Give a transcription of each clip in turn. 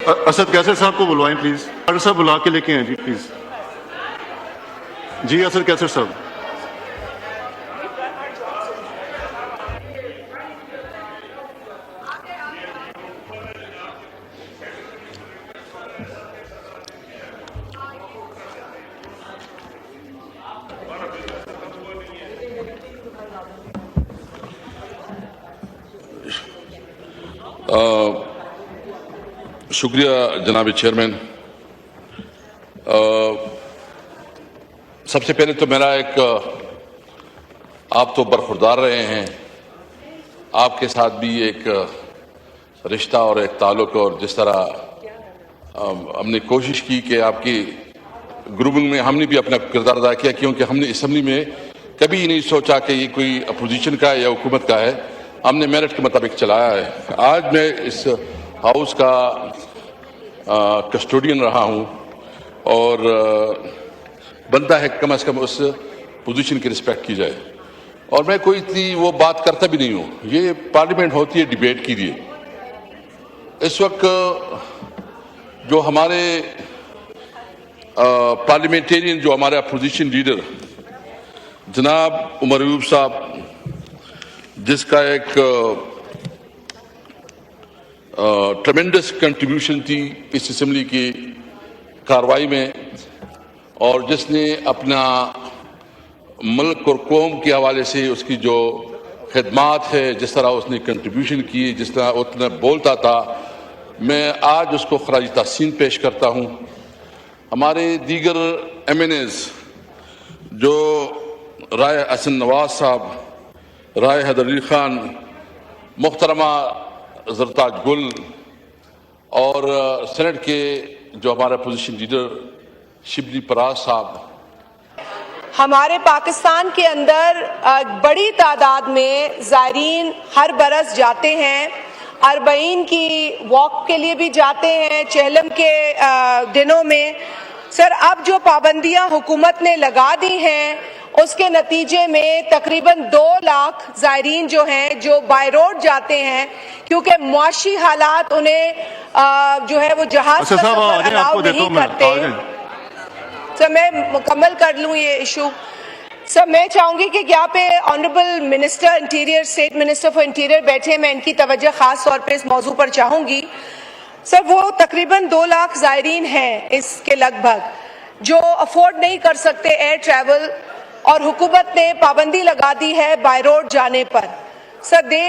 اسد کیسر صاحب کو بلوائیں پلیز. ڈاکٹر صاحب بلا کے لے کے آئیں جی پلیز. جی اسد کیسر صاحب. شکریہ جناب چیئرمین. سب سے پہلے تو میرا ایک آپ تو برخوردار رہے ہیں، آپ کے ساتھ بھی ایک رشتہ اور ایک تعلق، اور جس طرح ہم نے کوشش کی کہ آپ کی گروپنگ میں ہم نے بھی اپنا کردار ادا کیا، کیونکہ ہم نے اسمبلی میں کبھی نہیں سوچا کہ یہ کوئی اپوزیشن کا ہے یا حکومت کا ہے، ہم نے میرٹ کے مطابق چلایا ہے. آج میں اس ہاؤس کا کسٹوڈین رہا ہوں اور بنتا ہے کم از کم اس پوزیشن کی رسپیکٹ کی جائے، اور میں کوئی اتنی وہ بات کرتا بھی نہیں ہوں. یہ پارلیمنٹ ہوتی ہے ڈیبیٹ کے لیے. اس وقت جو ہمارے پارلیمنٹیرین، جو ہمارے اپوزیشن لیڈر جناب عمر ایوب صاحب، جس کا ایک ٹریمنڈس کنٹریبیوشن تھی اس اسمبلی کی کارروائی میں، اور جس نے اپنا ملک اور قوم کے حوالے سے اس کی جو خدمات ہے، جس طرح اس نے کنٹریبیوشن کی، جس طرح اتنا بولتا تھا، میں آج اس کو خراج تحسین پیش کرتا ہوں. ہمارے دیگر ایم این ایز جو رائے حسن نواز صاحب، رائے حیدر علی خان، محترمہ زرتاج گل، اور سینٹ کے جو ہمارا اپوزیشن لیڈر شبلی پراز صاحب، ہمارے پاکستان کے اندر بڑی تعداد میں زائرین ہر برس جاتے ہیں. اربعین کی واک کے لیے بھی جاتے ہیں چہلم کے دنوں میں. سر، اب جو پابندیاں حکومت نے لگا دی ہیں اس کے نتیجے میں تقریباً 2 لاکھ زائرین جو ہیں جو بائی روڈ جاتے ہیں، کیونکہ معاشی حالات انہیں جو ہے وہ جہاز کا سفر الاؤ نہیں کرتے. سر میں مکمل کر لوں یہ ایشو. سر میں چاہوں گی کہ یہاں پہ honourable minister interior, state minister for interior بیٹھے، میں ان کی توجہ خاص طور پہ اس موضوع پر چاہوں گی. سر، وہ تقریباً 2 لاکھ زائرین ہیں اس کے لگ بھگ جو افورڈ نہیں کر سکتے ایئر ٹریول، اور حکومت نے پابندی لگا دی ہے بائی روڈ جانے پر. سر، they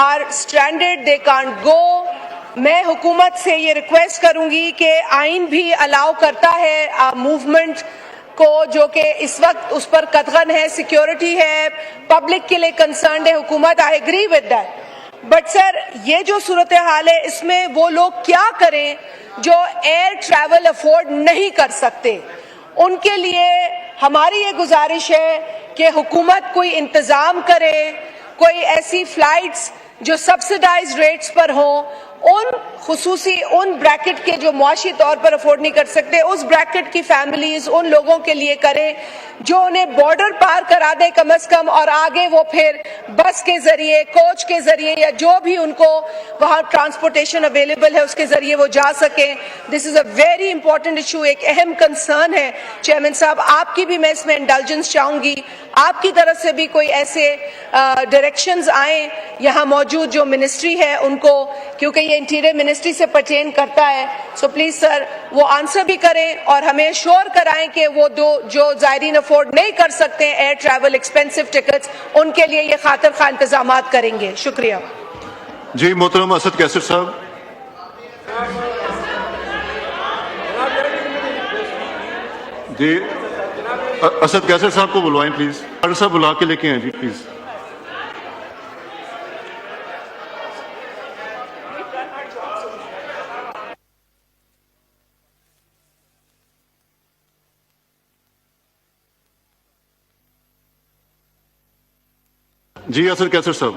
are اسٹرینڈڈ، they can't go. میں حکومت سے یہ ریکویسٹ کروں گی کہ آئین بھی الاؤ کرتا ہے موومنٹ کو، جو کہ اس وقت اس پر قدغن ہے، سیکیورٹی ہے، پبلک کے لیے کنسرنڈ ہے حکومت. I agree with that. But sir, یہ جو صورتحال ہے اس میں وہ لوگ کیا کریں جو ایئر ٹریول افورڈ نہیں کر سکتے؟ ان کے لیے ہماری یہ گزارش ہے کہ حکومت کوئی انتظام کرے، کوئی ایسی فلائٹس جو سبسڈائز ریٹس پر ہوں، ان بریکٹ کے جو معاشی طور پر افورڈ نہیں کر سکتے، اس بریکٹ کی فیملیز، ان لوگوں کے لیے کرے جو انہیں بارڈر پار کرا دے کم از کم، اور آگے وہ پھر بس کے ذریعے، کوچ کے ذریعے، یا جو بھی ان کو وہاں ٹرانسپورٹیشن اویلیبل ہے اس کے ذریعے وہ جا سکیں. دس از اے ویری امپورٹنٹ ایشو، ایک اہم کنسرن ہے. چیئرمین صاحب، آپ کی بھی میں اس میں انڈلجنس چاہوں گی، آپ کی طرف سے بھی کوئی ایسے ڈائریکشنز آئیں یہاں موجود جو منسٹری ہے ان کو، کیونکہ یہ انٹیریئر منسٹری سے پرٹین کرتا ہے. سو پلیز سر وہ آنسر بھی کریں اور ہمیں شور کرائیں کہ وہ جو زائرین افورڈ نہیں کر سکتے ایئر ٹریول ایکسپینسو ٹکٹس، ان کے لیے یہ خاطر خواہ انتظامات کریں گے. شکریہ. جی محترم اسد کیسر صاحب. جی اسد کیسر صاحب کو بلوائیں پلیز. ڈاکٹر صاحب بلا کے لے کے آئیں جی پلیز. جی اسد کیسر صاحب.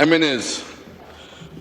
MNAs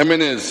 MNAs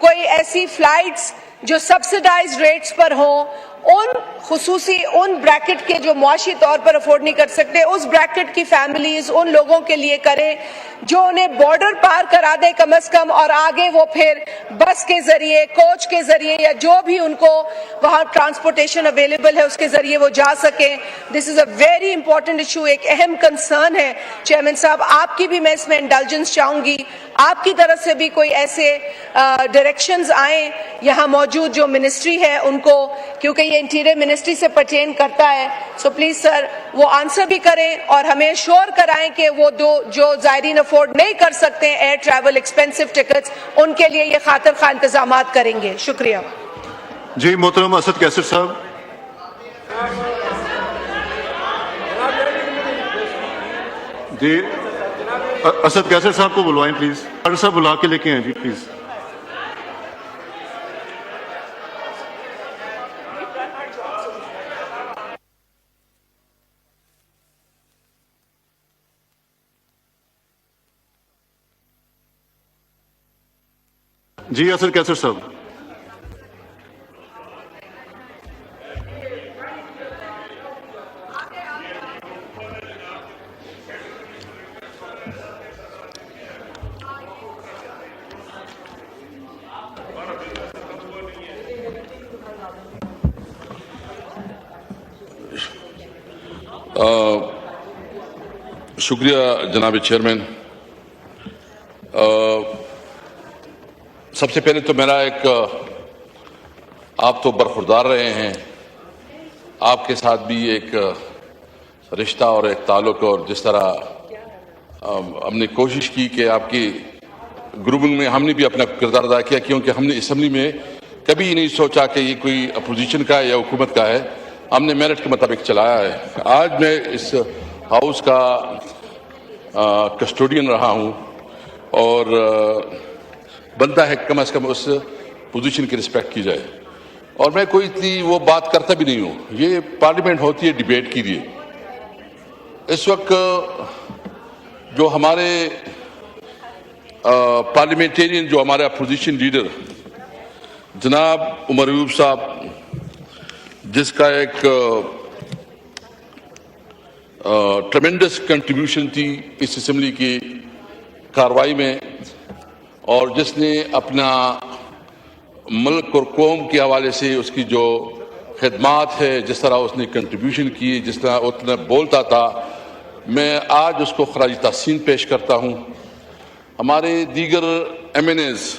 کوئی ایسی فلائٹس جو سبسڈائز ریٹس پر ہوں، ان بریکٹ کے جو معاشی طور پر افورڈ نہیں کر سکتے، اس بریکٹ کی فیملیز ان لوگوں کے لیے کریں جو انہیں بارڈر پار کرا دے کم از کم، اور آگے وہ پھر بس کے ذریعے، کوچ کے ذریعے، یا جو بھی ان کو وہاں ٹرانسپورٹیشن اویلیبل ہے اس کے ذریعے وہ جا سکیں۔ دس از اے ویری امپورٹنٹ ایشو، ایک اہم کنسرن ہے چیئرمین صاحب۔ آپ کی بھی میں اس میں انڈلجنس چاہوں گی، آپ کی طرف سے بھی کوئی ایسے ڈائریکشنز آئیں یہاں موجود جو منسٹری ہے ان کو، کیونکہ یہ انٹیریئر منسٹری سے پرٹین کرتا ہے۔ سو پلیز سر وہ آنسر بھی کریں اور ہمیں شور کرائیں کہ وہ جو زائرین افورڈ نہیں کر سکتے ایئر ٹریول ایکسپینسو ٹکٹس، ان کے لیے یہ خاطر خواہ انتظامات کریں گے۔ شکریہ۔ جی محترم اسد کیسر صاحب، جی اسد کیسر صاحب کو بلوائیں پلیز، ڈاکٹر صاحب بلا کے لے کے آئیں جی پلیز۔ جی اسد کیسر صاحب، شکریہ جناب چیئرمین۔ سب سے پہلے تو میرا ایک، آپ تو برخوردار رہے ہیں، آپ کے ساتھ بھی ایک رشتہ اور ایک تعلق، اور جس طرح ہم نے کوشش کی کہ آپ کی گروپنگ میں ہم نے بھی اپنا کردار ادا کیا، کیونکہ ہم نے اسمبلی میں کبھی نہیں سوچا کہ یہ کوئی اپوزیشن کا ہے یا حکومت کا ہے، ہم نے میرٹ کے مطابق چلایا ہے۔ آج میں اس ہاؤس کا کسٹوڈین رہا ہوں، اور بنتا ہے کم از کم اس پوزیشن کی رسپیکٹ کی جائے، اور میں کوئی اتنی وہ بات کرتا بھی نہیں ہوں۔ یہ پارلیمنٹ ہوتی ہے ڈیبیٹ کے لیے۔ اس وقت جو ہمارے پارلیمنٹیرین، جو ہمارے اپوزیشن لیڈر جناب عمر ایوب صاحب، جس کا ایک ٹریمنڈس کنٹریبیوشن تھی اس اسمبلی کی کارروائی میں، اور جس نے اپنا ملک اور قوم کے حوالے سے اس کی جو خدمات ہے، جس طرح اس نے کنٹریبیوشن کی، جس طرح اتنا بولتا تھا، میں آج اس کو خراج تحسین پیش کرتا ہوں۔ ہمارے دیگر ایم این ایز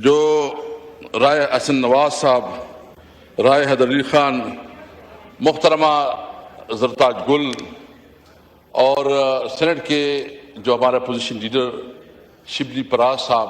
جو رائے حسن نواز صاحب، رائے حیدر علی خان، محترمہ زرتاج گل، اور سینٹ کے جو ہمارے اپوزیشن لیڈر شبلی پراز صاحب،